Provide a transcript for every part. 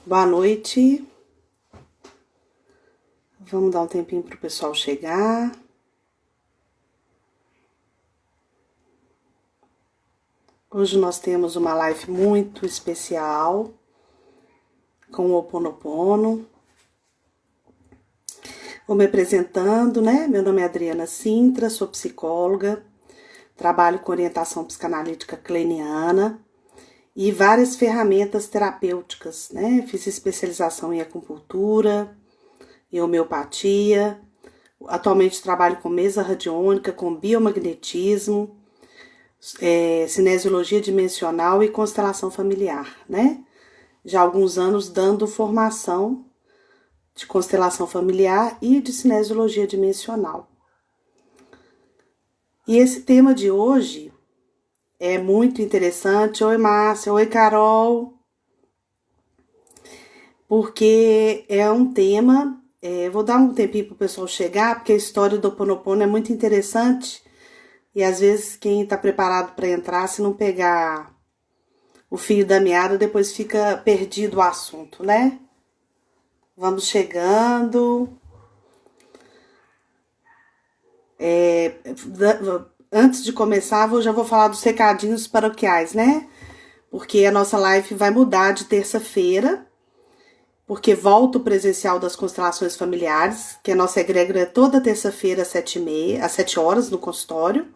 Boa noite. Vamos dar um tempinho para o pessoal chegar. Hoje nós temos uma live muito especial com o Ho'oponopono. Vou me apresentando, né? Meu nome é Adriana Sintra, sou psicóloga, trabalho com orientação psicanalítica kleiniana e várias ferramentas terapêuticas, né? Fiz especialização em acupuntura, em homeopatia. Atualmente trabalho com mesa radiônica, com biomagnetismo, cinesiologia dimensional e constelação familiar, né? Já há alguns anos dando formação de constelação familiar e de cinesiologia dimensional. E esse tema de hoje é muito interessante. Oi, Márcia. Oi, Carol. Porque é um tema... vou dar um tempinho para o pessoal chegar, porque a história do Ho'oponopono é muito interessante. E às vezes quem está preparado para entrar, se não pegar o fio da meada, depois fica perdido o assunto, né? Vamos chegando. Antes de começar, já vou falar dos recadinhos paroquiais, né? Porque a nossa live vai mudar de terça-feira, porque volta o presencial das constelações familiares, que a nossa egrégora é toda terça-feira às 7 horas no consultório.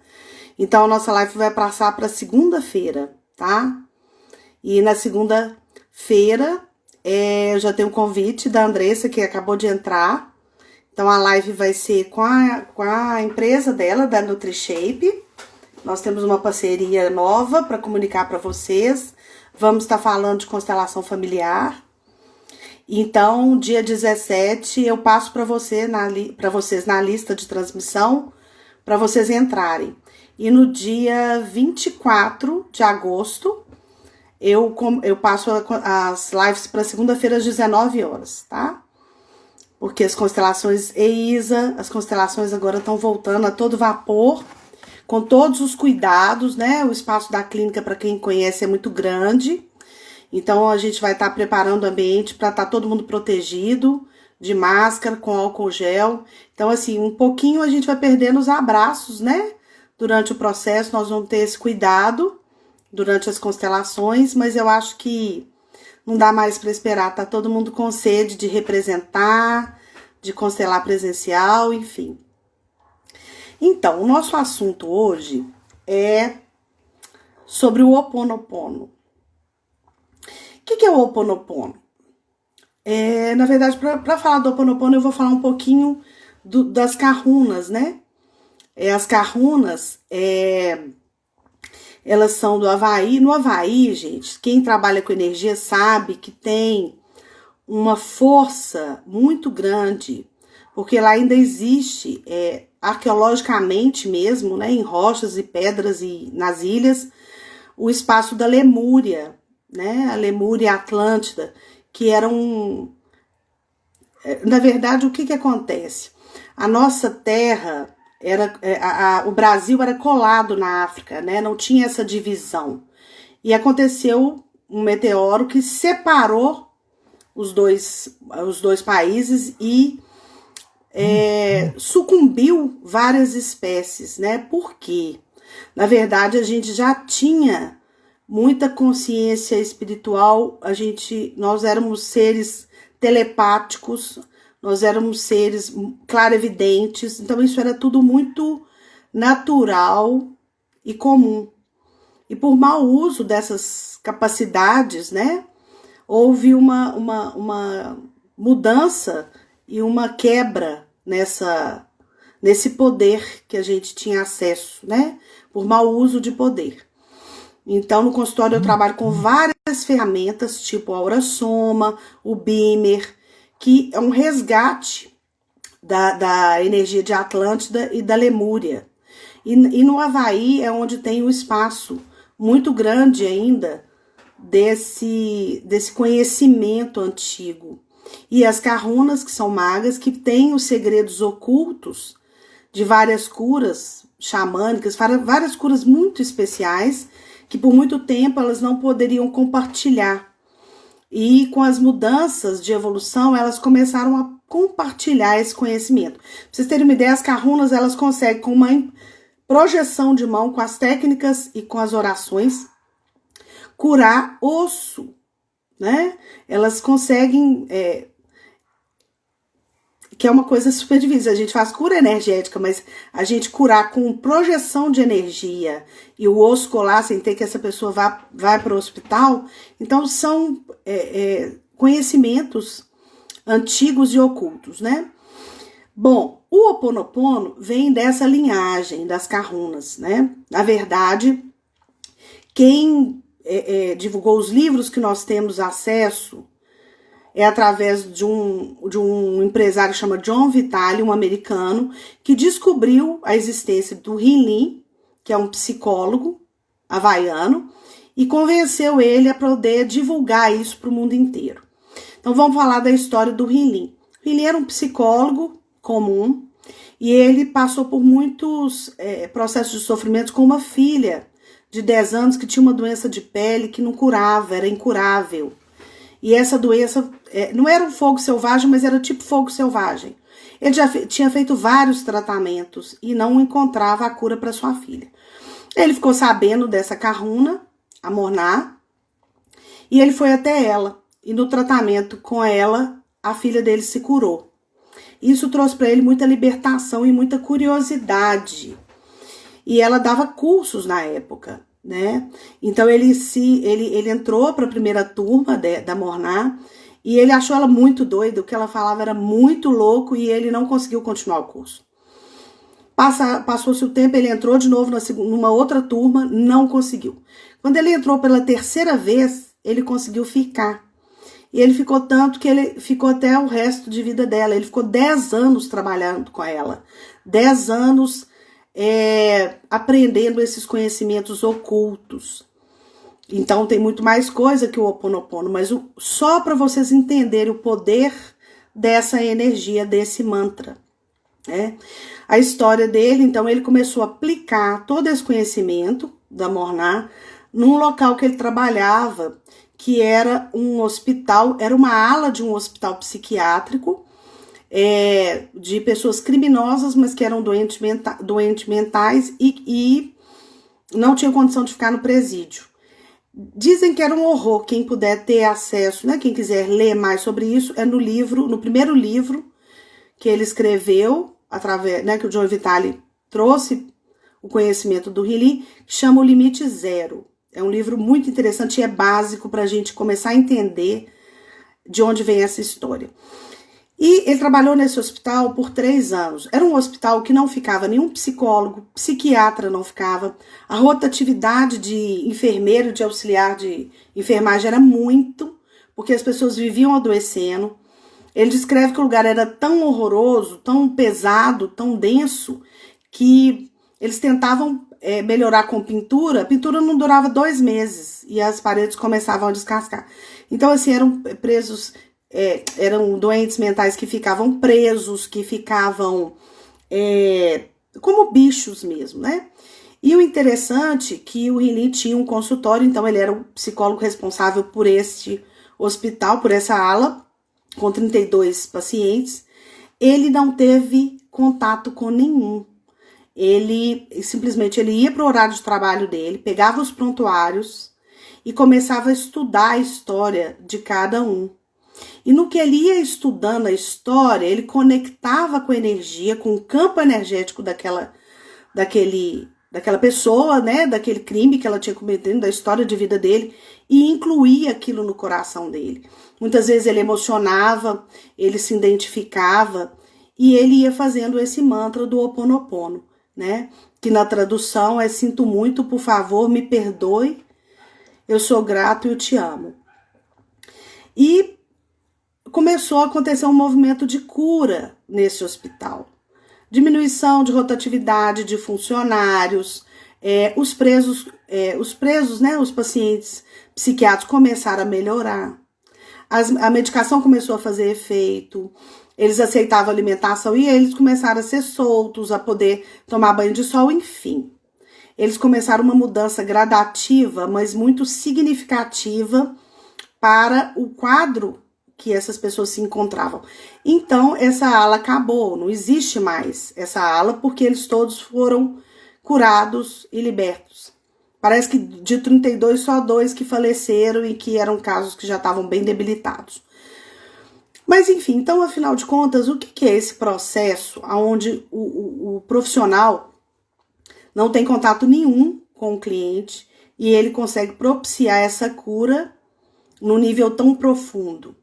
Então, a nossa live vai passar para segunda-feira, tá? E na segunda-feira, eu já tenho um convite da Andressa, que acabou de entrar. Então, a live vai ser com a empresa dela, da NutriShape. Nós temos uma parceria nova para comunicar para vocês. Vamos estar falando de constelação familiar. Então, dia 17, eu passo para vocês na lista de transmissão, para vocês entrarem. E no dia 24 de agosto, eu passo as lives para segunda-feira às 19 horas, tá? Porque as constelações EISA, as constelações agora estão voltando a todo vapor, com todos os cuidados, né? O espaço da clínica, para quem conhece, é muito grande. Então, a gente vai estar preparando o ambiente para estar todo mundo protegido, de máscara, com álcool gel. Então, assim, um pouquinho a gente vai perdendo os abraços, né? Durante o processo, nós vamos ter esse cuidado durante as constelações, mas eu acho que não dá mais para esperar. Tá todo mundo com sede de representar, de constelar presencial, enfim. Então, o nosso assunto hoje é sobre o Ho'oponopono. O que é o Ho'oponopono? Na verdade, para falar do Ho'oponopono, eu vou falar um pouquinho das kahunas, né? As kahunas, elas são do Havaí. No Havaí, gente, quem trabalha com energia sabe que tem uma força muito grande, porque lá ainda existe, arqueologicamente mesmo, né, em rochas e pedras e nas ilhas, o espaço da Lemúria, né, a Lemúria e a Atlântida, que eram... Na verdade, o que acontece? A nossa terra... o Brasil era colado na África, né? Não tinha essa divisão. E aconteceu um meteoro que separou os dois países e sucumbiu várias espécies, né? Por quê? Na verdade, a gente já tinha muita consciência espiritual, nós éramos seres telepáticos, nós éramos seres clarividentes, então isso era tudo muito natural e comum. E por mau uso dessas capacidades, né, houve uma mudança e uma quebra nesse poder que a gente tinha acesso, né, por mau uso de poder. Então, no consultório eu trabalho com várias ferramentas, tipo a Aura-Soma, o Beamer, que é um resgate da energia de Atlântida e da Lemúria. E no Havaí é onde tem um espaço muito grande ainda desse conhecimento antigo. E as kahunas, que são magas, que têm os segredos ocultos de várias curas xamânicas, várias curas muito especiais, que por muito tempo elas não poderiam compartilhar. E com as mudanças de evolução, elas começaram a compartilhar esse conhecimento. Pra vocês terem uma ideia, as kahunas, elas conseguem, com uma projeção de mão, com as técnicas e com as orações, curar osso, né? Elas conseguem, que é uma coisa super difícil, a gente faz cura energética, mas a gente curar com projeção de energia e o osso colar sem ter que essa pessoa vá para o hospital, então são conhecimentos antigos e ocultos, né? Bom, o Ho Oponopono vem dessa linhagem das kahunas, né? Na verdade, quem divulgou os livros que nós temos acesso é através de um empresário que chama John Vitale, um americano, que descobriu a existência do Rinlin, que é um psicólogo havaiano, e convenceu ele a poder divulgar isso para o mundo inteiro. Então vamos falar da história do Rinlin. O Rinlin era um psicólogo comum e ele passou por muitos processos de sofrimento com uma filha de 10 anos que tinha uma doença de pele que não curava, era incurável. E essa doença não era um fogo selvagem, mas era tipo fogo selvagem. Ele já tinha feito vários tratamentos e não encontrava a cura para sua filha. Ele ficou sabendo dessa kahuna, a Morná, e ele foi até ela. E no tratamento com ela, a filha dele se curou. Isso trouxe para ele muita libertação e muita curiosidade. E ela dava cursos na época, né? Então ele entrou para a primeira turma da Morná e ele achou ela muito doida, o que ela falava era muito louco e ele não conseguiu continuar o curso. Passou-se o tempo, ele entrou de novo numa outra turma, não conseguiu. Quando ele entrou pela terceira vez, ele conseguiu ficar. E ele ficou tanto que ele ficou até o resto de vida dela. Ele ficou 10 anos trabalhando com ela. 10 anos aprendendo esses conhecimentos ocultos. Então tem muito mais coisa que o Ho Oponopono, mas só para vocês entenderem o poder dessa energia, desse mantra. A história dele, então, ele começou a aplicar todo esse conhecimento da Morná num local que ele trabalhava, que era um hospital, era uma ala de um hospital psiquiátrico, de pessoas criminosas, mas que eram doentes mentais e não tinham condição de ficar no presídio. Dizem que era um horror, quem puder ter acesso, né, quem quiser ler mais sobre isso, no primeiro livro que ele escreveu, através, né, que o John Vitale trouxe o conhecimento do Rinlin, que chama O Limite Zero. É um livro muito interessante e é básico para a gente começar a entender de onde vem essa história. E ele trabalhou nesse hospital por 3 anos. Era um hospital que não ficava nenhum psicólogo, psiquiatra não ficava. A rotatividade de enfermeiro, de auxiliar de enfermagem era muito, porque as pessoas viviam adoecendo. Ele descreve que o lugar era tão horroroso, tão pesado, tão denso, que eles tentavam melhorar com pintura. A pintura não durava 2 meses e as paredes começavam a descascar. Então, assim, eram doentes mentais que ficavam presos, que ficavam como bichos mesmo, né? E o interessante é que o Rinlin tinha um consultório, então ele era o psicólogo responsável por este hospital, por essa ala, com 32 pacientes. Ele não teve contato com nenhum. Ele simplesmente ia para o horário de trabalho dele, pegava os prontuários e começava a estudar a história de cada um. E no que ele ia estudando a história, ele conectava com a energia, com o campo energético daquela pessoa, né, daquele crime que ela tinha cometido, da história de vida dele, e incluía aquilo no coração dele. Muitas vezes ele emocionava, ele se identificava, e ele ia fazendo esse mantra do Ho Oponopono, né, que na tradução é: sinto muito, por favor, me perdoe, eu sou grato e eu te amo. E começou a acontecer um movimento de cura nesse hospital. Diminuição de rotatividade de funcionários, os presos, né, os pacientes psiquiátricos começaram a melhorar, a medicação começou a fazer efeito, eles aceitavam alimentação e eles começaram a ser soltos, a poder tomar banho de sol, enfim. Eles começaram uma mudança gradativa, mas muito significativa para o quadro que essas pessoas se encontravam. Então, essa ala acabou, não existe mais essa ala, porque eles todos foram curados e libertos. Parece que de 32, só 2 que faleceram e que eram casos que já estavam bem debilitados. Mas, enfim, então, afinal de contas, o que é esse processo onde o profissional não tem contato nenhum com o cliente e ele consegue propiciar essa cura num nível tão profundo?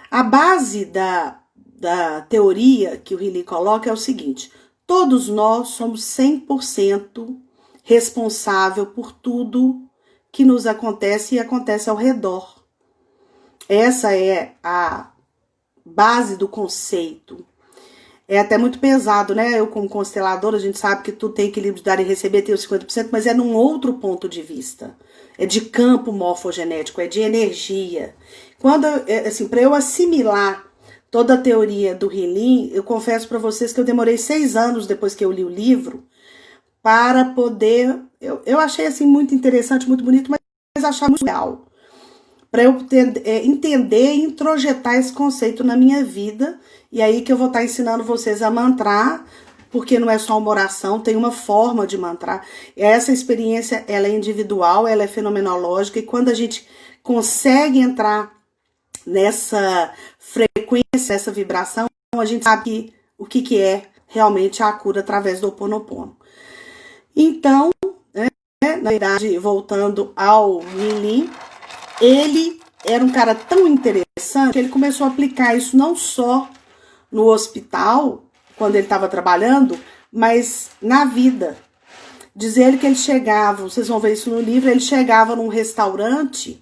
A base da teoria que o Riley coloca é o seguinte: todos nós somos 100% responsável por tudo que nos acontece e acontece ao redor. Essa é a base do conceito. É até muito pesado, né? Eu, como consteladora, a gente sabe que tudo tem equilíbrio de dar e receber, tem os 50%, mas é num outro ponto de vista. É de campo morfogenético, é de energia. Quando, assim, para eu assimilar toda a teoria do Riley, eu confesso para vocês que eu demorei 6 anos depois que eu li o livro para poder... Eu achei, assim, muito interessante, muito bonito, mas achar muito real. Para eu entender e introjetar esse conceito na minha vida. E aí que eu vou estar ensinando vocês a mantrar, porque não é só uma oração, tem uma forma de mantrar. Essa experiência, ela é individual, ela é fenomenológica, e quando a gente consegue entrar nessa frequência, essa vibração, a gente sabe o que é realmente a cura através do Ho'oponopono. Então, na verdade, voltando ao Riley, ele era um cara tão interessante que ele começou a aplicar isso não só no hospital, quando ele estava trabalhando, mas na vida. Diz ele que ele chegava, vocês vão ver isso no livro, ele chegava num restaurante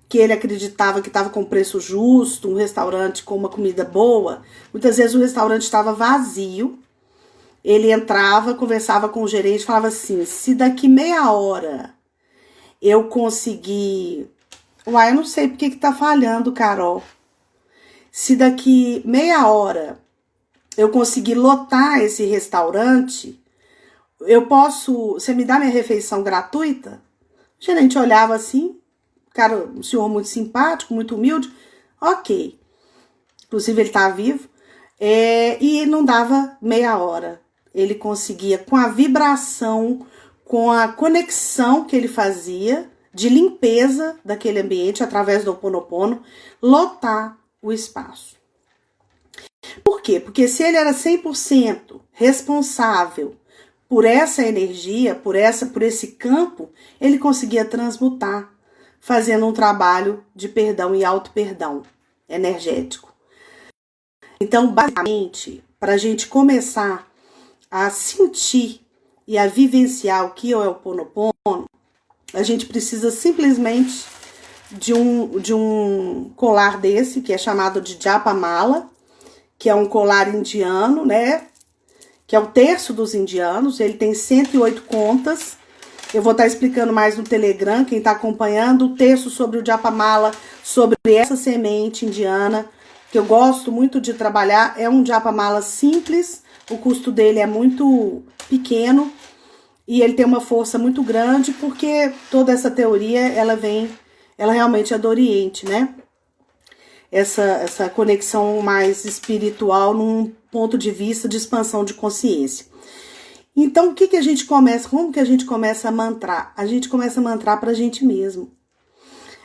que ele acreditava que estava com preço justo, um restaurante com uma comida boa. Muitas vezes o restaurante estava vazio, ele entrava, conversava com o gerente, falava assim: se daqui meia hora eu conseguir... Uai, eu não sei por que tá falhando, Carol. Se daqui meia hora eu conseguir lotar esse restaurante, eu posso... Você me dá minha refeição gratuita? O gerente olhava assim, cara, um senhor muito simpático, muito humilde. Ok. Inclusive, ele tá vivo. E não dava meia hora. Ele conseguia, com a vibração, com a conexão que ele fazia de limpeza daquele ambiente através do Ho'oponopono, lotar o espaço. Por quê? Porque se ele era 100% responsável por essa energia, por esse campo, ele conseguia transmutar, fazendo um trabalho de perdão e auto-perdão energético. Então, basicamente, para a gente começar a sentir e a vivenciar o que é o Ho'oponopono, a gente precisa simplesmente de um colar desse, que é chamado de Japa Mala, que é um colar indiano, né? Que é o terço dos indianos. Ele tem 108 contas. Eu vou estar explicando mais no Telegram, quem está acompanhando, o texto sobre o Japa Mala, sobre essa semente indiana, que eu gosto muito de trabalhar. É um Japa Mala simples, o custo dele é muito pequeno, e ele tem uma força muito grande, porque toda essa teoria, ela realmente é do Oriente, né? Essa conexão mais espiritual num ponto de vista de expansão de consciência. Então, que a gente começa? Como que a gente começa a mantrar? A gente começa a mantrar pra gente mesmo.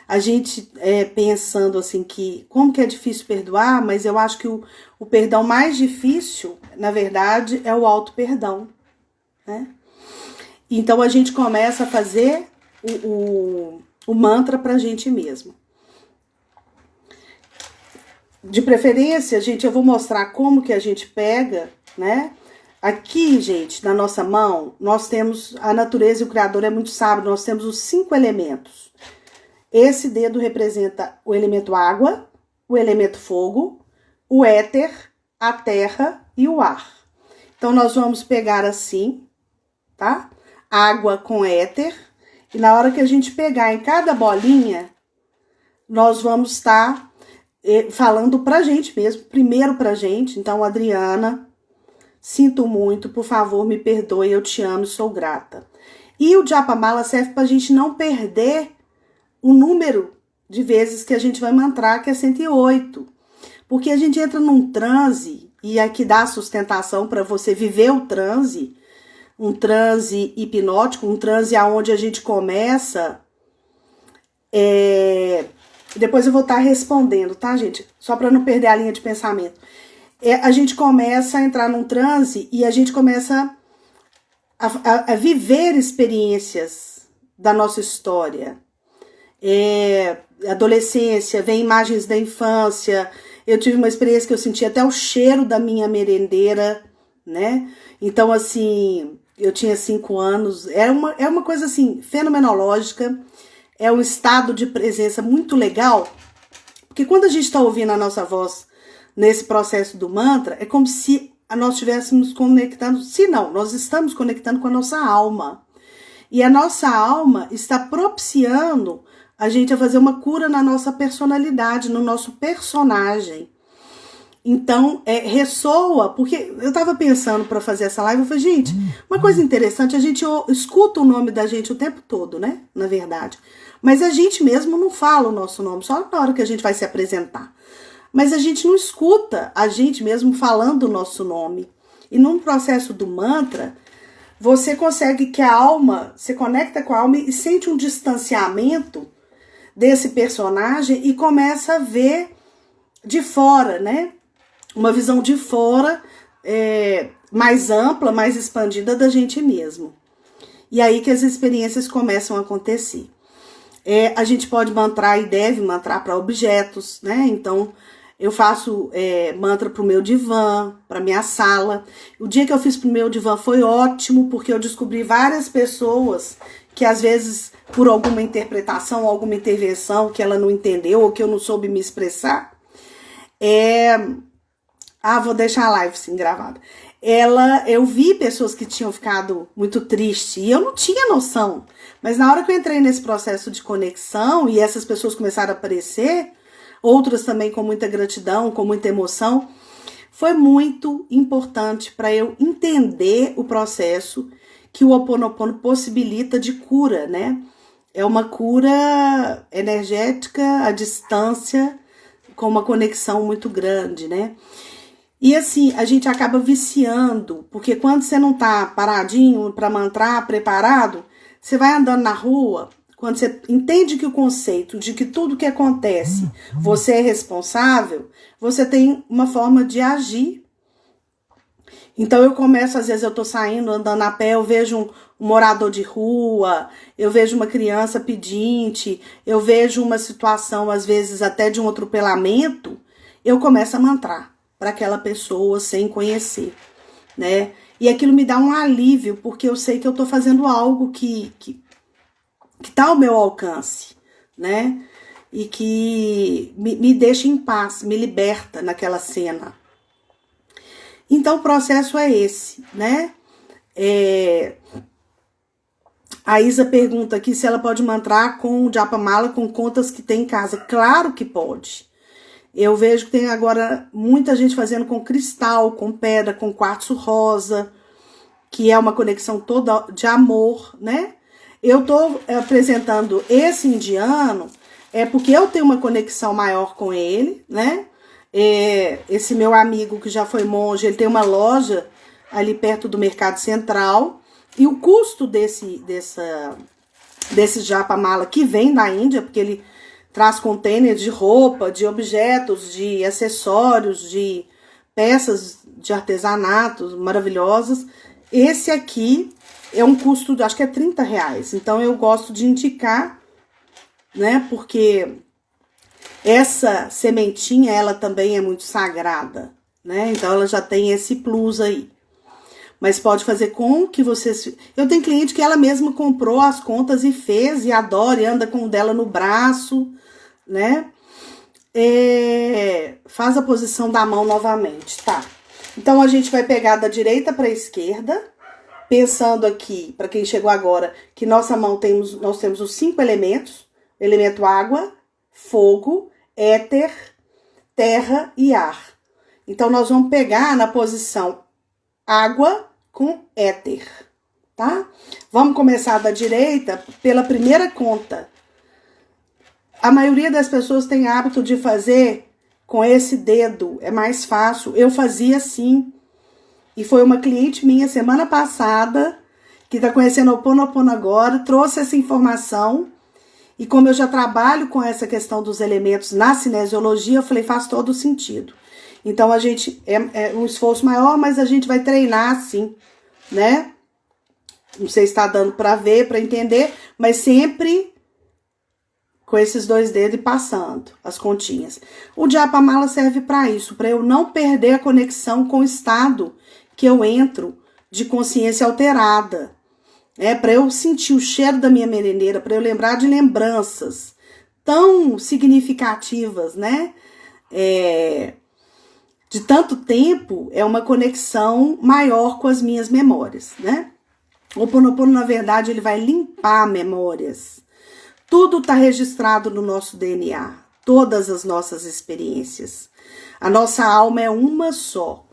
A gente pensando assim que, como que é difícil perdoar, mas eu acho que o perdão mais difícil, na verdade, é o auto-perdão, né? Então, a gente começa a fazer o mantra pra gente mesmo. De preferência, gente, eu vou mostrar como que a gente pega, né? Aqui, gente, na nossa mão, nós temos a natureza e o Criador é muito sábio, nós temos os 5 elementos. Esse dedo representa o elemento água, o elemento fogo, o éter, a terra e o ar. Então, nós vamos pegar assim, tá? Água com éter, e na hora que a gente pegar em cada bolinha, nós vamos estar falando pra gente mesmo, primeiro pra gente. Então, Adriana, sinto muito, por favor, me perdoe, eu te amo e sou grata. E o Japa Mala serve pra gente não perder o número de vezes que a gente vai mantrar, que é 108. Porque a gente entra num transe, e aqui dá sustentação para você viver o transe, um transe hipnótico, um transe aonde a gente começa... Depois eu vou estar respondendo, tá, gente? Só para não perder a linha de pensamento. A gente começa a entrar num transe e a gente começa a viver experiências da nossa história. Adolescência, vem imagens da infância. Eu tive uma experiência que eu senti até o cheiro da minha merendeira, né? Então, assim, eu tinha 5 anos. É uma coisa, assim, fenomenológica. É um estado de presença muito legal. Porque quando a gente está ouvindo a nossa voz nesse processo do mantra, é como se nós estivéssemos conectando. Se não, nós estamos conectando com a nossa alma. E a nossa alma está propiciando a gente a fazer uma cura na nossa personalidade, no nosso personagem. Então, ressoa, porque eu estava pensando para fazer essa live, eu falei, gente, uma coisa interessante, a gente escuta o nome da gente o tempo todo, né? Na verdade. Mas a gente mesmo não fala o nosso nome, só na hora que a gente vai se apresentar. Mas a gente não escuta a gente mesmo falando o nosso nome. E num processo do mantra, você consegue que a alma, se conecta com a alma e sente um distanciamento desse personagem e começa a ver de fora, né? Uma visão de fora mais ampla, mais expandida da gente mesmo. E aí que as experiências começam a acontecer. A gente pode mantrar e deve mantrar para objetos, né? Então, eu faço mantra para o meu divã, para minha sala. O dia que eu fiz para o meu divã foi ótimo, porque eu descobri várias pessoas que às vezes, por alguma interpretação, alguma intervenção que ela não entendeu ou que eu não soube me expressar, vou deixar a live sim gravada. Eu vi pessoas que tinham ficado muito tristes e eu não tinha noção. Mas na hora que eu entrei nesse processo de conexão e essas pessoas começaram a aparecer, outras também com muita gratidão, com muita emoção, foi muito importante para eu entender o processo que o Ho'oponopono possibilita de cura, né? É uma cura energética à distância, com uma conexão muito grande, né? E assim, a gente acaba viciando, porque quando você não tá paradinho para mantrar, preparado, você vai andando na rua, quando você entende que o conceito de que tudo que acontece, você é responsável, você tem uma forma de agir. Então eu começo, às vezes eu tô saindo, andando a pé, eu vejo um morador de rua, eu vejo uma criança pedinte, eu vejo uma situação, às vezes até de um atropelamento, eu começo a mantrar para aquela pessoa sem conhecer, né? E aquilo me dá um alívio, porque eu sei que eu tô fazendo algo que tá ao meu alcance, né? E que me deixa em paz, me liberta naquela cena. Então o processo é esse, né? A Isa pergunta aqui se ela pode mantrar com o Japamala com contas que tem em casa. Claro que pode. Eu vejo que tem agora muita gente fazendo com cristal, com pedra, com quartzo rosa, que é uma conexão toda de amor, né? Eu tô apresentando esse indiano, porque eu tenho uma conexão maior com ele, né? Esse meu amigo que já foi monge, ele tem uma loja ali perto do Mercado Central, e o custo desse Japamala que vem da Índia, porque ele traz containers de roupa, de objetos, de acessórios, de peças de artesanato maravilhosas. Esse aqui é um custo, acho que é R$30. Então eu gosto de indicar, né? Porque essa sementinha, ela também é muito sagrada, né? Então ela já tem esse plus aí. Mas pode fazer com que vocês... Eu tenho cliente que ela mesma comprou as contas e fez, e adora, e anda com o dela no braço, né? Faz a posição da mão novamente, tá? Então a gente vai pegar da direita para a esquerda, pensando aqui, para quem chegou agora, que nossa mão nós temos os 5 elementos: elemento água, fogo, éter, terra e ar. Então nós vamos pegar na posição água com éter, tá? Vamos começar da direita pela primeira conta. A maioria das pessoas tem hábito de fazer com esse dedo, é mais fácil. Eu fazia assim. E foi uma cliente minha semana passada, que está conhecendo o Ho'oponopono agora, trouxe essa informação. E como eu já trabalho com essa questão dos elementos na cinesiologia, eu falei, faz todo sentido. Então, a gente, é um esforço maior, mas a gente vai treinar assim, né? Não sei se está dando para ver, para entender, mas sempre com esses 2 dedos e passando as continhas. O Japamala serve para isso, para eu não perder a conexão com o estado que eu entro de consciência alterada. Para eu sentir o cheiro da minha merendeira, para eu lembrar de lembranças tão significativas, né? De tanto tempo, é uma conexão maior com as minhas memórias, né? O Ho'oponopono, na verdade, ele vai limpar memórias. Tudo está registrado no nosso DNA, todas as nossas experiências. A nossa alma é uma só.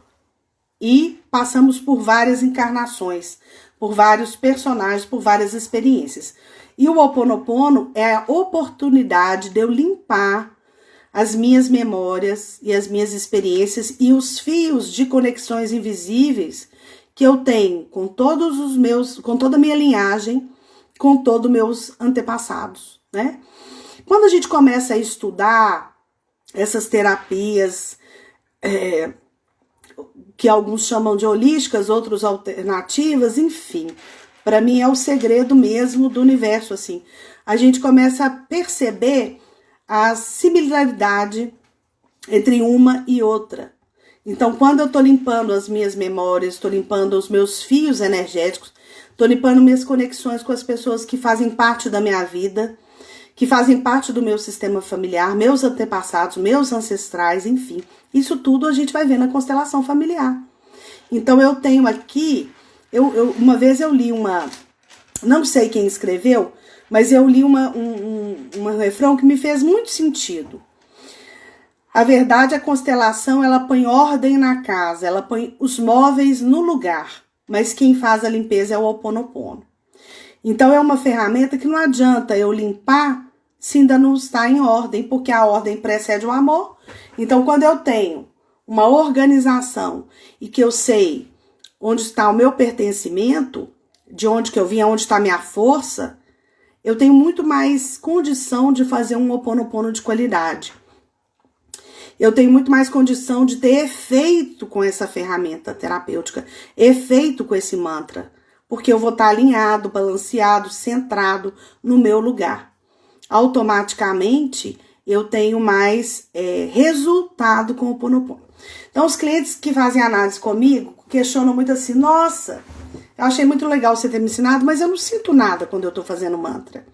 E passamos por várias encarnações, por vários personagens, por várias experiências. E o Ho'oponopono é a oportunidade de eu limpar as minhas memórias e as minhas experiências e os fios de conexões invisíveis que eu tenho com todos os meus, com toda a minha linhagem, com todos os meus antepassados, né? Quando a gente começa a estudar essas terapias, que alguns chamam de holísticas, outros alternativas, enfim, para mim é o segredo mesmo do universo, assim. A gente começa a perceber a similaridade entre uma e outra. Então, quando eu estou limpando as minhas memórias, estou limpando os meus fios energéticos, estou limpando minhas conexões com as pessoas que fazem parte da minha vida, que fazem parte do meu sistema familiar, meus antepassados, meus ancestrais, enfim. Isso tudo a gente vai ver na constelação familiar. Então, eu tenho aqui, uma vez eu li não sei quem escreveu, mas eu li um refrão que me fez muito sentido. A verdade, a constelação, ela põe ordem na casa, ela põe os móveis no lugar, mas quem faz a limpeza é o Ho'oponopono. Então, é uma ferramenta que não adianta eu limpar se ainda não está em ordem, porque a ordem precede o amor. Então, quando eu tenho uma organização e que eu sei onde está o meu pertencimento, de onde que eu vim, onde está a minha força, eu tenho muito mais condição de fazer um Ho'oponopono de qualidade. Eu tenho muito mais condição de ter efeito com essa ferramenta terapêutica, efeito com esse mantra, porque eu vou estar alinhado, balanceado, centrado no meu lugar. Automaticamente, eu tenho mais resultado com o Ho'oponopono. Então, os clientes que fazem análise comigo questionam muito assim, nossa, eu achei muito legal você ter me ensinado, mas eu não sinto nada quando eu estou fazendo mantra.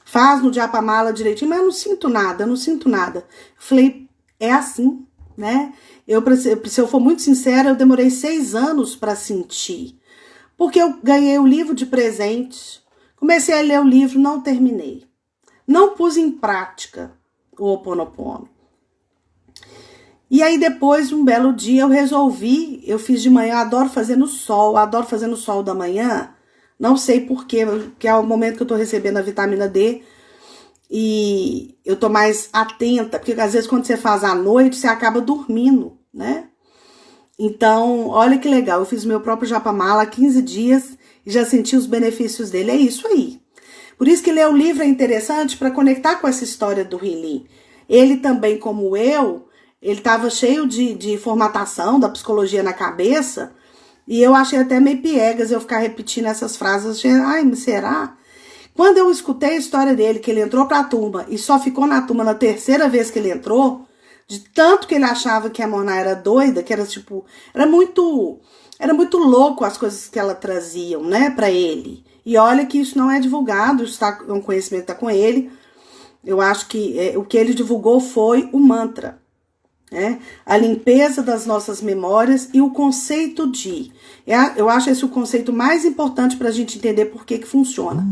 Faz no Japamala direitinho, mas eu não sinto nada, eu não sinto nada. Eu falei, é assim, né? Se eu for muito sincera, eu demorei 6 anos para sentir. Porque eu ganhei o livro de presente, comecei a ler o livro, não terminei. Não pus em prática o Ho'oponopono. E aí depois, um belo dia, eu fiz de manhã, eu adoro fazer no sol da manhã, não sei porquê, porque é o momento que eu tô recebendo a vitamina D, e eu tô mais atenta, porque às vezes quando você faz à noite, você acaba dormindo, né? Então, olha que legal, eu fiz o meu próprio Japamala há 15 dias e já senti os benefícios dele, é isso aí. Por isso que ler o livro é interessante para conectar com essa história do Healing. Ele também, como eu, ele estava cheio de formatação da psicologia na cabeça, e eu achei até meio piegas eu ficar repetindo essas frases. Achei, ai, mas será? Quando eu escutei a história dele, que ele entrou para a turma e só ficou na turma na 3ª vez que ele entrou, de tanto que ele achava que a Mona era doida, que era tipo, era muito louco as coisas que ela traziam, né, para ele. E olha que isso não é divulgado, isso tá, um conhecimento está com ele. Eu acho que o que ele divulgou foi o mantra, né? A limpeza das nossas memórias e o conceito de. Eu acho esse o conceito mais importante para a gente entender por que funciona.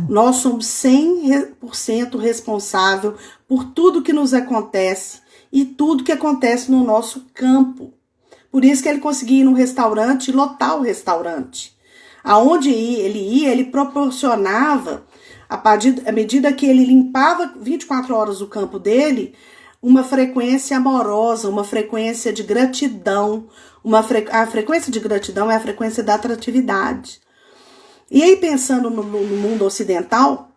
Nós somos 100% responsável por tudo que nos acontece e tudo que acontece no nosso campo. Por isso que ele conseguia ir num restaurante e lotar o restaurante. Aonde ele ia, ele proporcionava à medida que ele limpava 24 horas o campo dele, uma frequência amorosa, uma frequência de gratidão. A frequência de gratidão é a frequência da atratividade. E aí, pensando no mundo ocidental,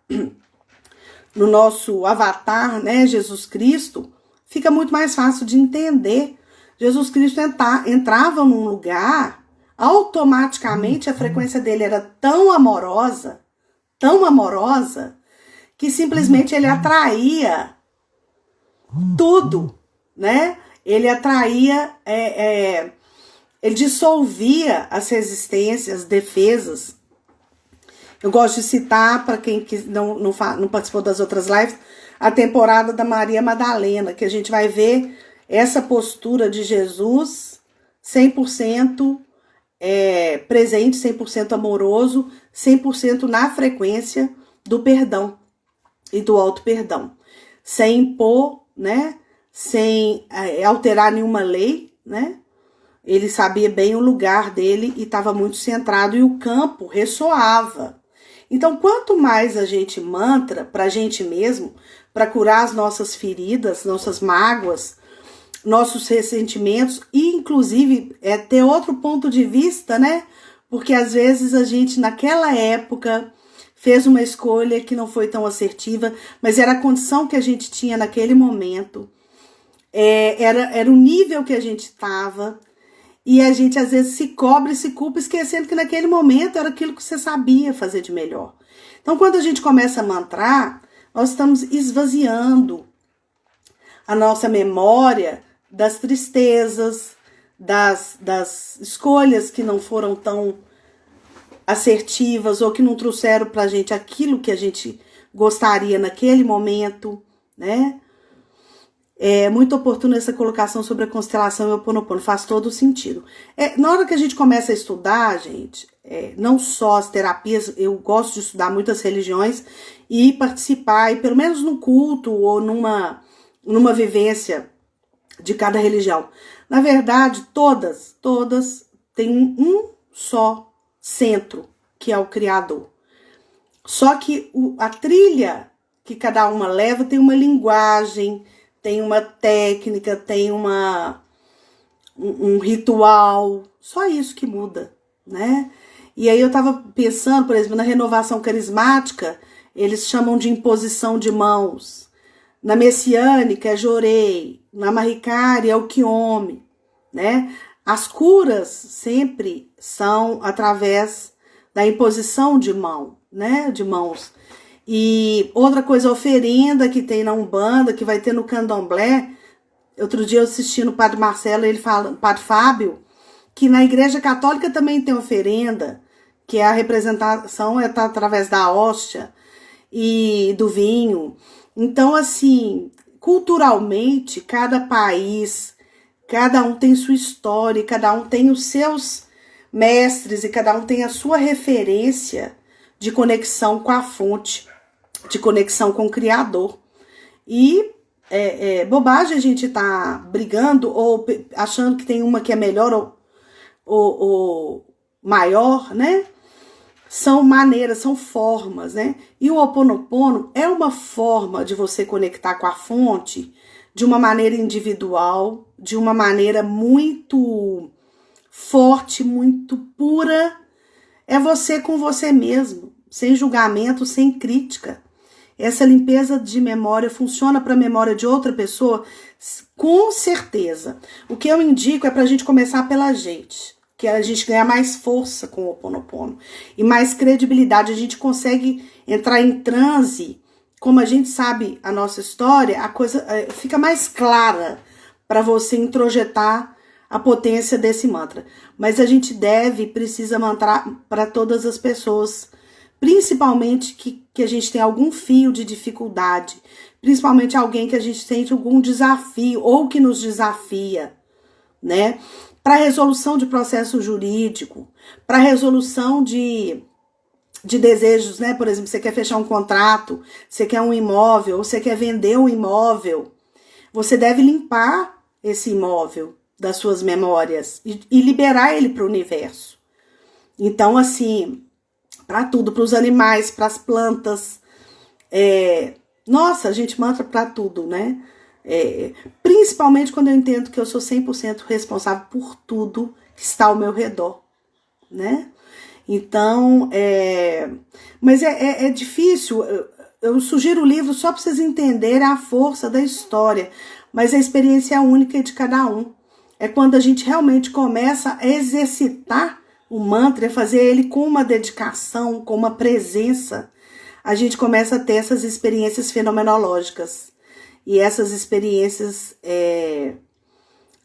no nosso avatar, né, Jesus Cristo, fica muito mais fácil de entender. Jesus Cristo entrava num lugar, automaticamente a frequência dele era tão amorosa, que simplesmente ele atraía tudo, né? Ele atraía, ele dissolvia as resistências, as defesas. Eu gosto de citar, para quem não participou das outras lives, a temporada da Maria Madalena, que a gente vai ver essa postura de Jesus 100% presente, 100% amoroso, 100% na frequência do perdão e do auto-perdão, sem impor, né? Sem alterar nenhuma lei, né? Ele sabia bem o lugar dele e estava muito centrado, e o campo ressoava. Então, quanto mais a gente mantra para a gente mesmo, para curar as nossas feridas, nossas mágoas, nossos ressentimentos, e inclusive ter outro ponto de vista, né? Porque às vezes a gente naquela época fez uma escolha que não foi tão assertiva, mas era a condição que a gente tinha naquele momento, era o nível que a gente estava, e a gente às vezes se cobra e se culpa, esquecendo que naquele momento era aquilo que você sabia fazer de melhor. Então, quando a gente começa a mantrar, nós estamos esvaziando a nossa memória das tristezas, das escolhas que não foram tão assertivas ou que não trouxeram pra gente aquilo que a gente gostaria naquele momento, né? É muito oportuna essa colocação sobre a constelação e o Ho'oponopono, faz todo o sentido. Na hora que a gente começa a estudar, gente, não só as terapias, eu gosto de estudar muitas religiões e participar, e pelo menos num culto ou numa vivência de cada religião. Na verdade, todas têm um só centro, que é o Criador. Só que a trilha que cada uma leva tem uma linguagem, tem uma técnica, tem um ritual, só isso que muda, né? E aí eu tava pensando, por exemplo, na renovação carismática, eles chamam de imposição de mãos. Na messiânica é Jorei, na Mahikari é o Kiyomi, né? As curas sempre são através da imposição de mão, né? De mãos. E outra coisa, a oferenda que tem na Umbanda, que vai ter no Candomblé. Outro dia eu assisti no Padre Marcelo, ele fala, Padre Fábio, que na Igreja Católica também tem oferenda, que a representação tá através da hóstia e do vinho. Então, assim, culturalmente, cada país, cada um tem sua história, cada um tem os seus mestres e cada um tem a sua referência de conexão com a fonte, de conexão com o Criador. E bobagem a gente tá brigando ou achando que tem uma que é melhor ou maior, né? São maneiras, são formas, né? E o Ho'oponopono é uma forma de você conectar com a fonte de uma maneira individual, de uma maneira muito forte, muito pura. É você com você mesmo, sem julgamento, sem crítica. Essa limpeza de memória funciona para a memória de outra pessoa? Com certeza. O que eu indico é para a gente começar pela gente, que a gente ganha mais força com o Ho'oponopono e mais credibilidade. A gente consegue entrar em transe. Como a gente sabe a nossa história, a coisa fica mais clara para você introjetar a potência desse mantra. Mas a gente precisa mantrar para todas as pessoas, principalmente que a gente tem algum fio de dificuldade, principalmente alguém que a gente sente algum desafio ou que nos desafia, né? Para resolução de processo jurídico, para resolução de desejos, né? Por exemplo, você quer fechar um contrato, você quer um imóvel, ou você quer vender um imóvel, você deve limpar esse imóvel das suas memórias e liberar ele para o universo. Então, assim, para tudo, para os animais, para as plantas, Nossa, a gente mantra para tudo, né? Principalmente quando eu entendo que eu sou 100% responsável por tudo que está ao meu redor, né? Então, mas é difícil. Eu sugiro o livro só para vocês entenderem a força da história, mas a experiência é única de cada um. É quando a gente realmente começa a exercitar o mantra, fazer ele com uma dedicação, com uma presença, a gente começa a ter essas experiências fenomenológicas. E essas experiências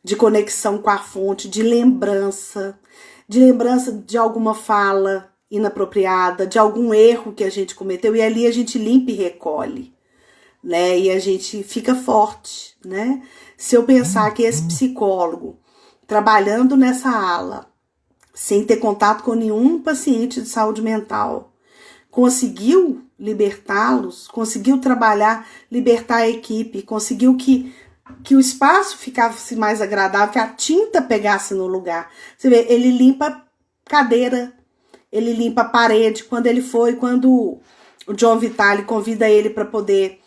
de conexão com a fonte, de lembrança de alguma fala inapropriada, de algum erro que a gente cometeu, e ali a gente limpa e recolhe, né? E a gente fica forte, né? Se eu pensar que esse psicólogo, trabalhando nessa ala, sem ter contato com nenhum paciente de saúde mental, conseguiu libertá-los, conseguiu trabalhar, libertar a equipe, conseguiu que o espaço ficasse mais agradável, que a tinta pegasse no lugar. Você vê, ele limpa cadeira, ele limpa a parede. Quando o John Vitale convida ele para poder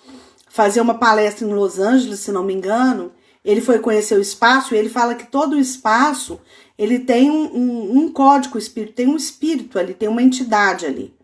fazer uma palestra em Los Angeles, se não me engano, ele foi conhecer o espaço e ele fala que todo o espaço ele tem um código espírito, tem um espírito ali, tem uma entidade ali.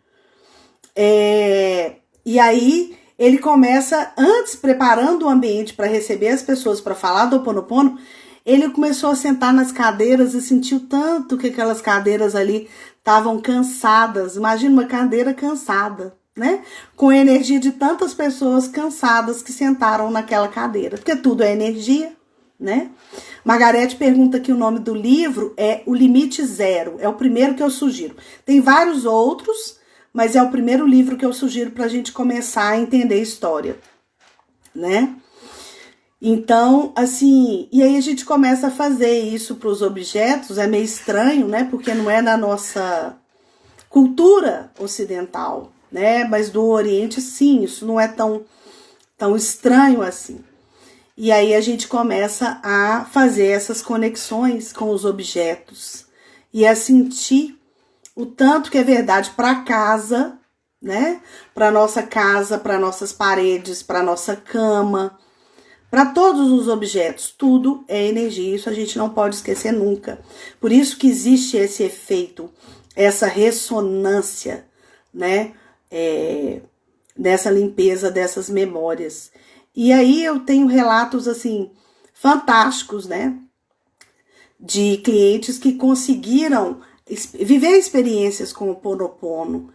E aí ele começa, antes preparando o ambiente para receber as pessoas para falar do Ho'oponopono, ele começou a sentar nas cadeiras e sentiu tanto que aquelas cadeiras ali estavam cansadas. Imagina uma cadeira cansada, né? Com a energia de tantas pessoas cansadas que sentaram naquela cadeira, porque tudo é energia, né? Margarete pergunta que o nome do livro é O Limite Zero, é o primeiro que eu sugiro. Tem vários outros, mas é o primeiro livro que eu sugiro para a gente começar a entender a história, né? Então, assim, e aí a gente começa a fazer isso para os objetos, é meio estranho, né? Porque não é na nossa cultura ocidental, né? Mas do Oriente, sim, isso não é tão estranho assim. E aí a gente começa a fazer essas conexões com os objetos e a sentir o tanto que é verdade para casa, né? Para nossa casa, para nossas paredes, para nossa cama, para todos os objetos. Tudo é energia, isso a gente não pode esquecer nunca. Por isso que existe esse efeito, essa ressonância, né? Dessa limpeza dessas memórias. E aí eu tenho relatos, assim, fantásticos, né? De clientes que conseguiram viver experiências com o Ho'oponopono,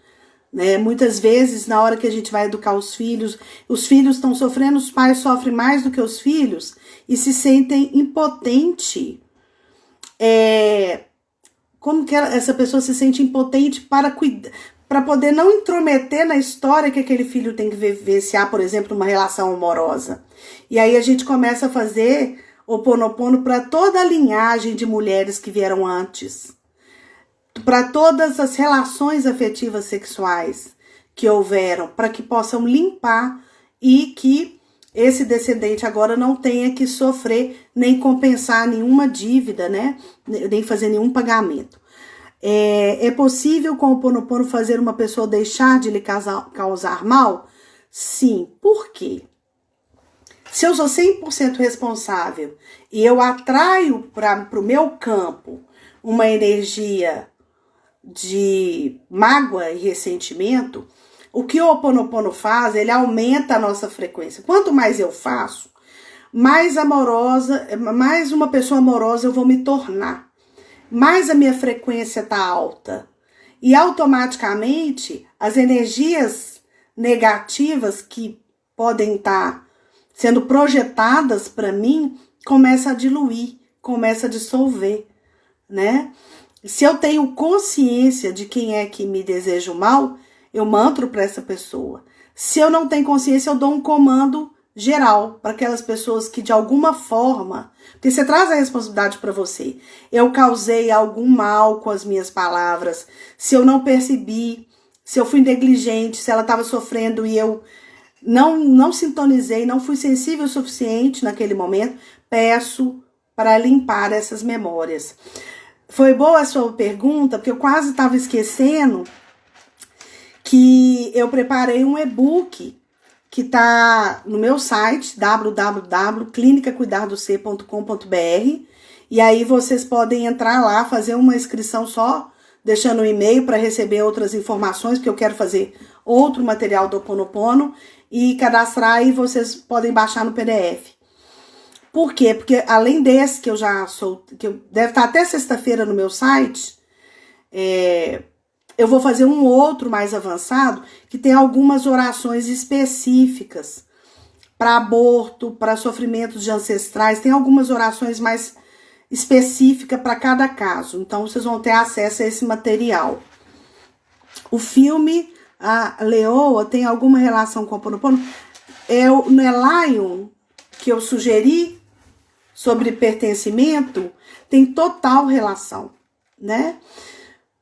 né? Muitas vezes, na hora que a gente vai educar os filhos estão sofrendo, os pais sofrem mais do que os filhos e se sentem impotentes. Como que essa pessoa se sente impotente para cuidar, para poder não intrometer na história que aquele filho tem que vivenciar, por exemplo, uma relação amorosa. E aí a gente começa a fazer o Ho'oponopono para toda a linhagem de mulheres que vieram antes, para todas as relações afetivas sexuais que houveram, para que possam limpar e que esse descendente agora não tenha que sofrer nem compensar nenhuma dívida, né? Nem fazer nenhum pagamento. É possível com o Ho'oponopono fazer uma pessoa deixar de lhe causar mal? Sim. Por quê? Se eu sou 100% responsável e eu atraio para o meu campo uma energia de mágoa e ressentimento, o que o Ho'oponopono faz, ele aumenta a nossa frequência. Quanto mais eu faço, mais amorosa, mais uma pessoa amorosa eu vou me tornar. Mais a minha frequência está alta. E automaticamente as energias negativas que podem estar sendo projetadas para mim começam a diluir, começam a dissolver, né? Se eu tenho consciência de quem é que me deseja o mal, eu mantro para essa pessoa. Se eu não tenho consciência, eu dou um comando geral para aquelas pessoas que de alguma forma, porque você traz a responsabilidade para você. Eu causei algum mal com as minhas palavras, se eu não percebi, se eu fui negligente, se ela estava sofrendo e eu não sintonizei, não fui sensível o suficiente naquele momento, peço para limpar essas memórias. Foi boa a sua pergunta, porque eu quase estava esquecendo que eu preparei um e-book que tá no meu site, www.clinicacuidardoc.com.br, e aí vocês podem entrar lá, fazer uma inscrição só, deixando um e-mail para receber outras informações, porque eu quero fazer outro material do Ho Oponopono, e cadastrar e vocês podem baixar no PDF. Por quê? Porque além desse que eu já sou, que deve estar até sexta-feira no meu site, eu vou fazer um outro mais avançado, que tem algumas orações específicas para aborto, para sofrimentos de ancestrais, tem algumas orações mais específicas para cada caso. Então, vocês vão ter acesso a esse material. O filme, a Leoa, tem alguma relação com o Ho Oponopono? No Lion, que eu sugeri, sobre pertencimento, tem total relação, né?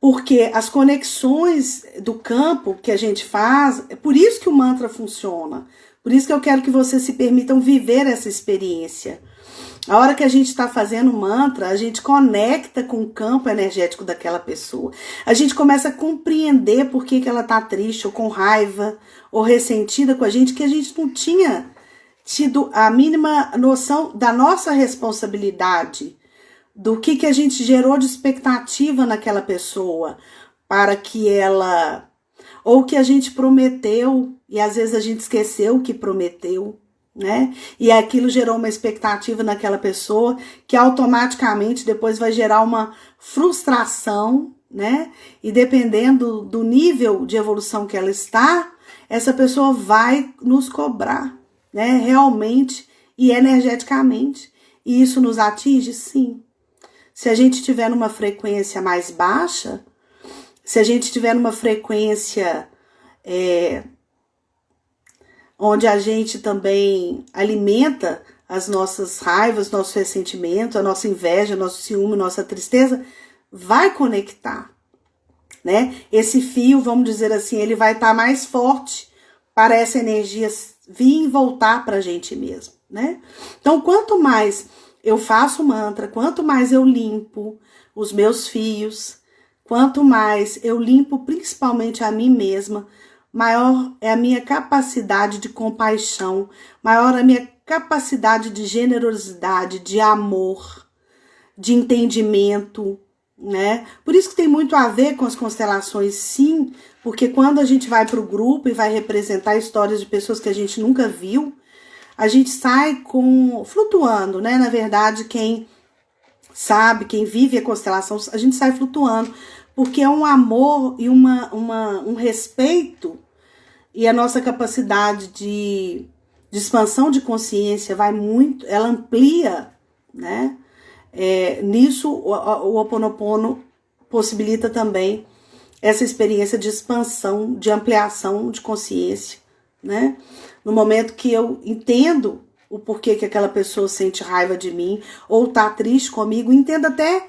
Porque as conexões do campo que a gente faz, é por isso que o mantra funciona. Por isso que eu quero que vocês se permitam viver essa experiência. A hora que a gente está fazendo mantra, a gente conecta com o campo energético daquela pessoa. A gente começa a compreender por que ela está triste, ou com raiva, ou ressentida com a gente, que a gente não tinha tido a mínima noção da nossa responsabilidade, do que a gente gerou de expectativa naquela pessoa, para que ela, ou que a gente prometeu, e às vezes a gente esqueceu o que prometeu, né? E aquilo gerou uma expectativa naquela pessoa, que automaticamente depois vai gerar uma frustração, né? E dependendo do nível de evolução que ela está, essa pessoa vai nos cobrar, né? Realmente e energeticamente. E isso nos atinge? Sim. Se a gente estiver numa frequência mais baixa, se a gente estiver numa frequência onde a gente também alimenta as nossas raivas, nosso ressentimento, a nossa inveja, nosso ciúme, nossa tristeza, vai conectar, né? Esse fio, vamos dizer assim, ele vai estar mais forte para essa energia vir e voltar para a gente mesmo, né? Então, quanto mais eu faço mantra, quanto mais eu limpo os meus fios, quanto mais eu limpo principalmente a mim mesma, maior é a minha capacidade de compaixão, maior a minha capacidade de generosidade, de amor, de entendimento, né? Por isso que tem muito a ver com as constelações, sim, porque quando a gente vai para o grupo e vai representar histórias de pessoas que a gente nunca viu, a gente sai flutuando, né? Na verdade, quem sabe, quem vive a constelação, a gente sai flutuando, porque é um amor e um respeito, e a nossa capacidade de expansão de consciência vai muito, ela amplia, né? Nisso, o Ho Oponopono possibilita também essa experiência de expansão, de ampliação de consciência, né? No momento que eu entendo o porquê que aquela pessoa sente raiva de mim ou tá triste comigo, entendo até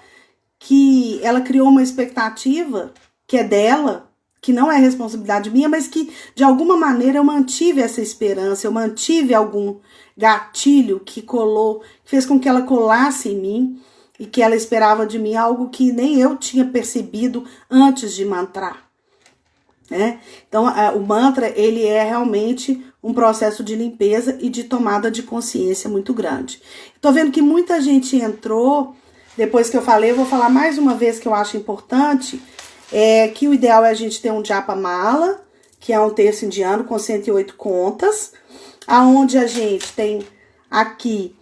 que ela criou uma expectativa que é dela, que não é responsabilidade minha, mas que de alguma maneira eu mantive essa esperança, eu mantive algum gatilho que fez com que ela colasse em mim e que ela esperava de mim algo que nem eu tinha percebido antes de mantrar, né? Então, o mantra, ele é realmente um processo de limpeza e de tomada de consciência muito grande. Tô vendo que muita gente entrou, depois que eu falei, eu vou falar mais uma vez que eu acho importante, que o ideal é a gente ter um japa mala, que é um terço indiano com 108 contas, aonde a gente tem aqui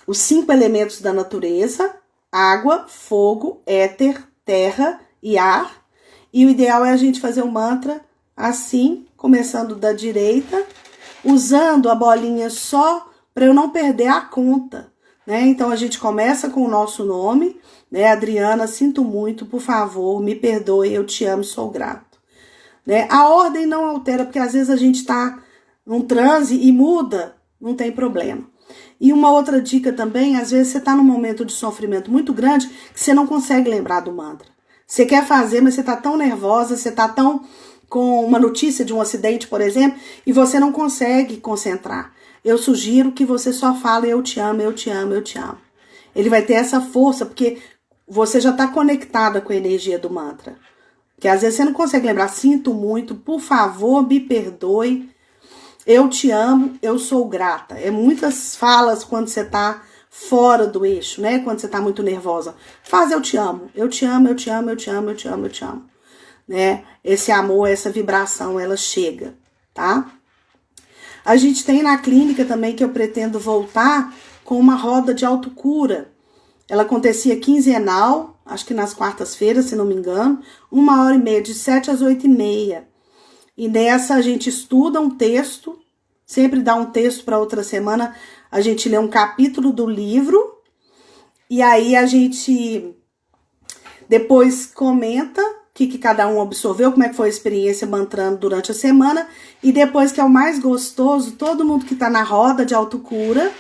os 5 elementos da natureza: água, fogo, éter, terra e ar. E o ideal é a gente fazer o mantra assim, começando da direita, usando a bolinha só para eu não perder a conta, né? Então a gente começa com o nosso nome, né? Adriana, sinto muito, por favor, me perdoe, eu te amo, sou grato, né? A ordem não altera, porque às vezes a gente tá num transe e muda, não tem problema. E uma outra dica também, às vezes você tá num momento de sofrimento muito grande que você não consegue lembrar do mantra. Você quer fazer, mas você tá tão nervosa, você tá tão com uma notícia de um acidente, por exemplo, e você não consegue concentrar. Eu sugiro que você só fale eu te amo, eu te amo, eu te amo. Ele vai ter essa força, porque você já tá conectada com a energia do mantra. Porque às vezes você não consegue lembrar, sinto muito, por favor, me perdoe. eu te amo, eu sou grata. É muitas falas quando você tá fora do eixo, né? Quando você tá muito nervosa. Faz eu te amo, eu te amo, eu te amo, eu te amo, eu te amo, eu te amo. Né? Esse amor, essa vibração, ela chega, tá? A gente tem na clínica também que eu pretendo voltar com uma roda de autocura. Ela acontecia quinzenal, acho que nas quartas-feiras, se não me engano, 1h30, de 7 às 8h30. E nessa a gente estuda um texto, sempre dá um texto para outra semana, a gente lê um capítulo do livro, e aí a gente depois comenta o que cada um absorveu, como é que foi a experiência mantrando durante a semana, e depois, que é o mais gostoso, todo mundo que tá na roda de autocura,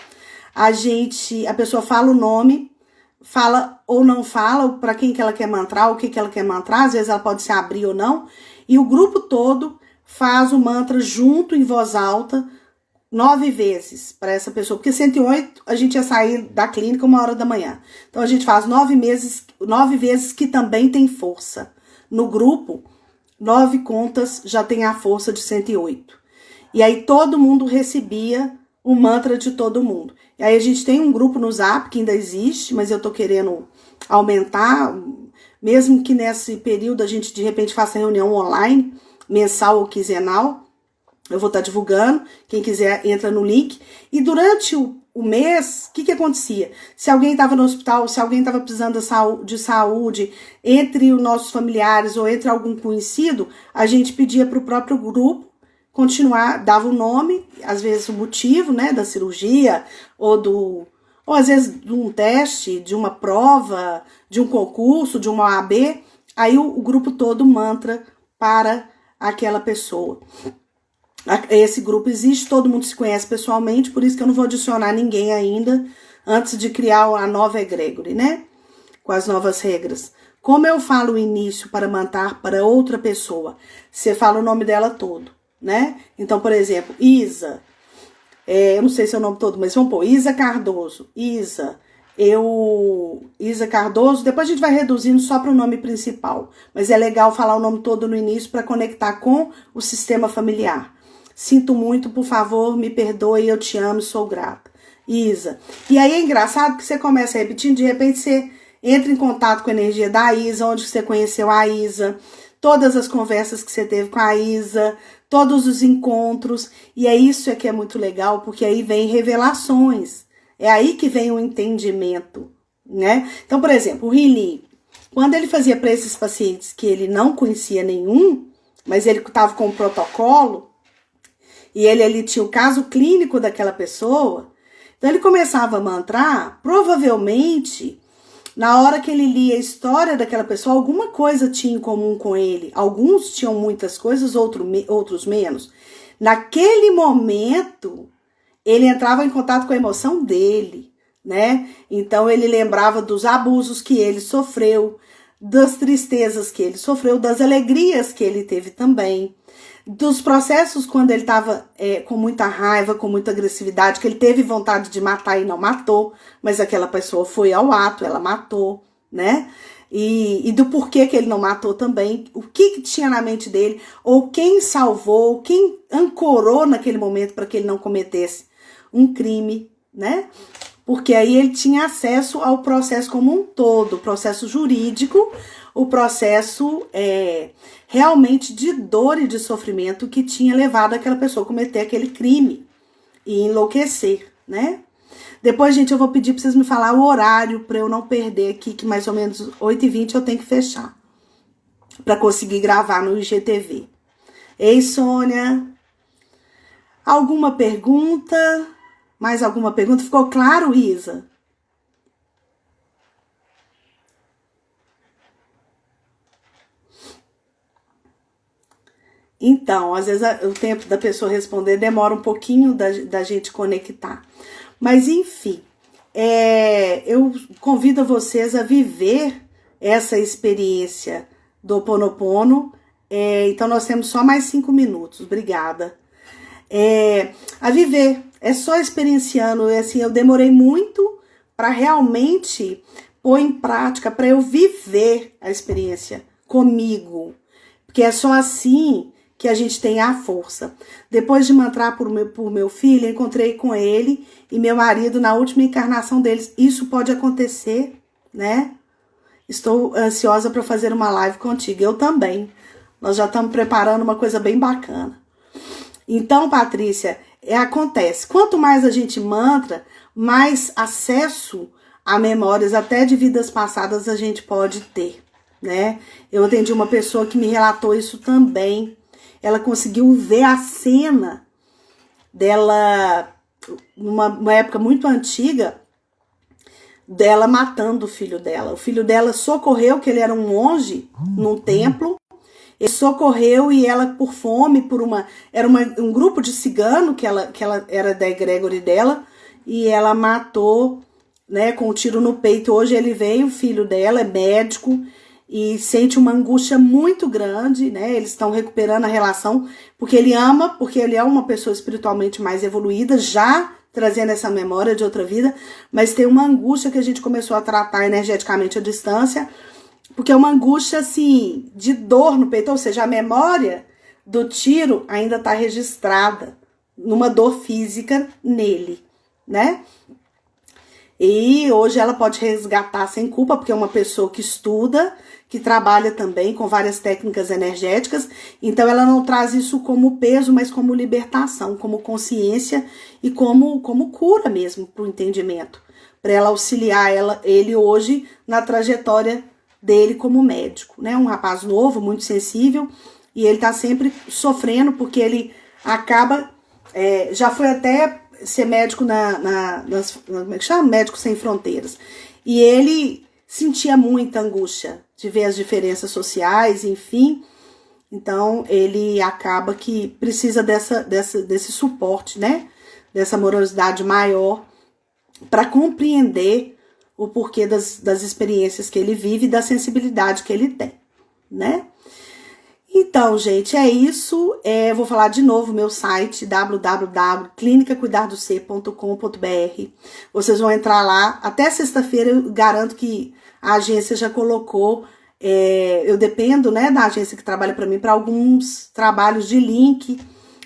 a pessoa fala o nome, fala ou não fala, para quem que ela quer mantrar, o que ela quer mantrar, às vezes ela pode se abrir ou não, e o grupo todo faz o mantra junto em voz alta 9 vezes para essa pessoa, porque 108 a gente ia sair da clínica 1h da manhã. Então a gente faz 9 vezes que também tem força. No grupo, 9 contas já tem a força de 108. E aí todo mundo recebia o mantra de todo mundo. E aí a gente tem um grupo no Zap que ainda existe, mas eu tô querendo aumentar, mesmo que nesse período a gente de repente faça reunião online, mensal ou quinzenal. Eu vou estar divulgando, quem quiser entra no link. E durante o mês, o que acontecia? Se alguém estava no hospital, se alguém estava precisando de saúde, entre os nossos familiares ou entre algum conhecido, a gente pedia para o próprio grupo continuar, dava o nome, às vezes o motivo, né, da cirurgia, ou às vezes de um teste, de uma prova, de um concurso, de uma OAB, aí o grupo todo mantra para aquela pessoa. Esse grupo existe, todo mundo se conhece pessoalmente, por isso que eu não vou adicionar ninguém ainda, antes de criar a nova egregore, né? Com as novas regras. Como eu falo o início para manter para outra pessoa? Você fala o nome dela todo, né? Então, por exemplo, Isa, eu não sei se é o nome todo, mas vamos pôr, Isa Cardoso. Isa Cardoso, depois a gente vai reduzindo só para o nome principal, mas é legal falar o nome todo no início para conectar com o sistema familiar. Sinto muito, por favor, me perdoe, eu te amo, sou grata. Isa. E aí é engraçado que você começa repetindo, de repente você entra em contato com a energia da Isa, onde você conheceu a Isa, todas as conversas que você teve com a Isa, todos os encontros, e é isso que é muito legal, porque aí vem revelações, é aí que vem o entendimento, né? Então, por exemplo, o Rili, quando ele fazia para esses pacientes que ele não conhecia nenhum, mas ele estava com o protocolo, e ele tinha o caso clínico daquela pessoa, então ele começava a mantrar, provavelmente, na hora que ele lia a história daquela pessoa, alguma coisa tinha em comum com ele. Alguns tinham muitas coisas, outros menos. Naquele momento, ele entrava em contato com a emoção dele, né? Então ele lembrava dos abusos que ele sofreu, das tristezas que ele sofreu, das alegrias que ele teve também, dos processos quando ele estava com muita raiva, com muita agressividade, que ele teve vontade de matar e não matou, mas aquela pessoa foi ao ato, ela matou, né? E do porquê que ele não matou também, o que tinha na mente dele, ou quem salvou, quem ancorou naquele momento para que ele não cometesse um crime, né? Porque aí ele tinha acesso ao processo como um todo, o processo jurídico, o processo realmente de dor e de sofrimento que tinha levado aquela pessoa a cometer aquele crime e enlouquecer, né? Depois, gente, eu vou pedir para vocês me falar o horário para eu não perder aqui, que mais ou menos 8h20 eu tenho que fechar, para conseguir gravar no IGTV. Ei, Sônia, alguma pergunta? Mais alguma pergunta? Ficou claro, Isa? Então, às vezes o tempo da pessoa responder demora um pouquinho da gente conectar. Mas, enfim, eu convido vocês a viver essa experiência do Ho Oponopono. Então, nós temos só mais 5 minutos. Obrigada. A viver, é só experienciando. Assim, eu demorei muito para realmente pôr em prática, para eu viver a experiência comigo. Porque é só assim que a gente tem a força. Depois de mantrar por meu filho, encontrei com ele e meu marido na última encarnação deles. Isso pode acontecer, né? Estou ansiosa para fazer uma live contigo. Eu também. Nós já estamos preparando uma coisa bem bacana. Então, Patrícia, acontece. Quanto mais a gente mantra, mais acesso a memórias até de vidas passadas a gente pode ter, né? Eu atendi uma pessoa que me relatou isso também. Ela conseguiu ver a cena dela, numa época muito antiga, dela matando o filho dela. O filho dela socorreu, que ele era um monge num templo. Ele socorreu e ela, por fome, era um grupo de cigano, que ela era da egregore dela, e ela matou, né, com um tiro no peito. Hoje ele veio, o filho dela é médico, e sente uma angústia muito grande, né? Eles estão recuperando a relação, porque ele ama, porque ele é uma pessoa espiritualmente mais evoluída, já trazendo essa memória de outra vida, mas tem uma angústia que a gente começou a tratar energeticamente à distância, porque é uma angústia, assim, de dor no peito, ou seja, a memória do tiro ainda está registrada numa dor física nele, né? E hoje ela pode resgatar sem culpa, porque é uma pessoa que estuda, que trabalha também com várias técnicas energéticas, então ela não traz isso como peso, mas como libertação, como consciência e como cura mesmo para o entendimento, para ela auxiliar ele hoje na trajetória dele como médico, né? Um rapaz novo, muito sensível, e ele tá sempre sofrendo porque ele acaba, já foi até ser médico como é que chama? Médico Sem Fronteiras, e ele sentia muita angústia de ver as diferenças sociais, enfim, então ele acaba que precisa desse suporte, né? Dessa amorosidade maior para compreender o porquê das experiências que ele vive e da sensibilidade que ele tem, né? Então, gente, é isso. Eu vou falar de novo meu site, www.clinicacuidardoc.com.br. Vocês vão entrar lá. Até sexta-feira eu garanto que a agência já colocou. Eu dependo, né, da agência que trabalha para mim para alguns trabalhos de link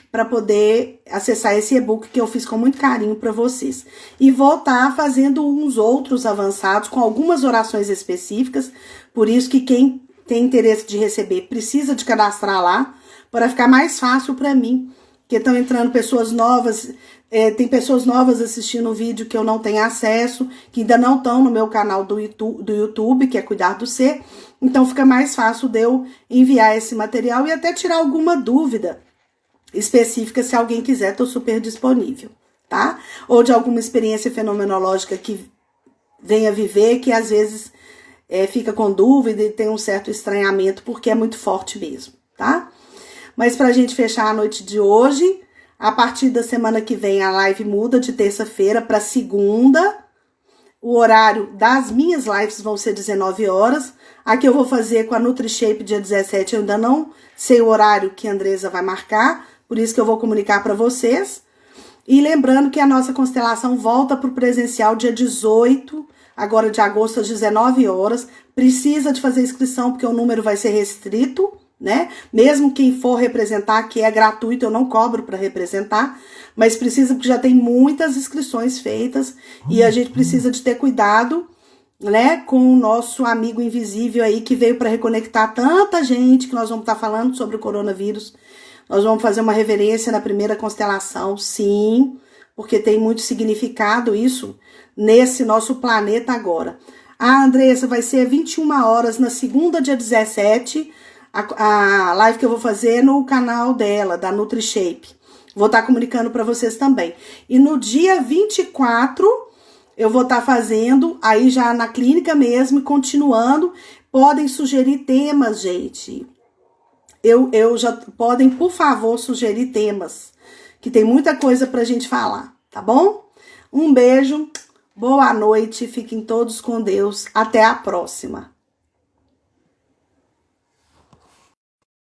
para poder acessar esse e-book que eu fiz com muito carinho para vocês. E vou estar fazendo uns outros avançados com algumas orações específicas, por isso que quem tem interesse de receber precisa de cadastrar lá, para ficar mais fácil para mim, porque estão entrando pessoas novas, tem pessoas novas assistindo o vídeo que eu não tenho acesso, que ainda não estão no meu canal do YouTube, que é Cuidar do Ser, então fica mais fácil de eu enviar esse material e até tirar alguma dúvida específica, se alguém quiser, estou super disponível, tá? Ou de alguma experiência fenomenológica que venha viver, que às vezes fica com dúvida e tem um certo estranhamento, porque é muito forte mesmo, tá? Mas pra gente fechar a noite de hoje, a partir da semana que vem a live muda de terça-feira para segunda. O horário das minhas lives vão ser 19 horas. A que eu vou fazer com a NutriShape dia 17, eu ainda não sei o horário que a Andresa vai marcar, por isso que eu vou comunicar para vocês. E lembrando que a nossa constelação volta para o presencial dia 18, agora de agosto, às 19 horas. Precisa de fazer inscrição, porque o número vai ser restrito, né? Mesmo quem for representar, que é gratuito, eu não cobro para representar, mas precisa, porque já tem muitas inscrições feitas e a gente precisa de ter cuidado, né, com o nosso amigo invisível aí que veio para reconectar tanta gente, que nós vamos estar falando sobre o coronavírus. Nós vamos fazer uma reverência na primeira constelação, sim, porque tem muito significado isso nesse nosso planeta agora. A Andressa vai ser 21 horas na segunda, dia 17, a live que eu vou fazer no canal dela, da NutriShape. Vou estar comunicando para vocês também. E no dia 24, eu vou estar fazendo, aí já na clínica mesmo, e continuando. Podem sugerir temas, gente. Eu já podem, por favor, sugerir temas, que tem muita coisa pra gente falar, tá bom? Um beijo, boa noite, fiquem todos com Deus, até a próxima.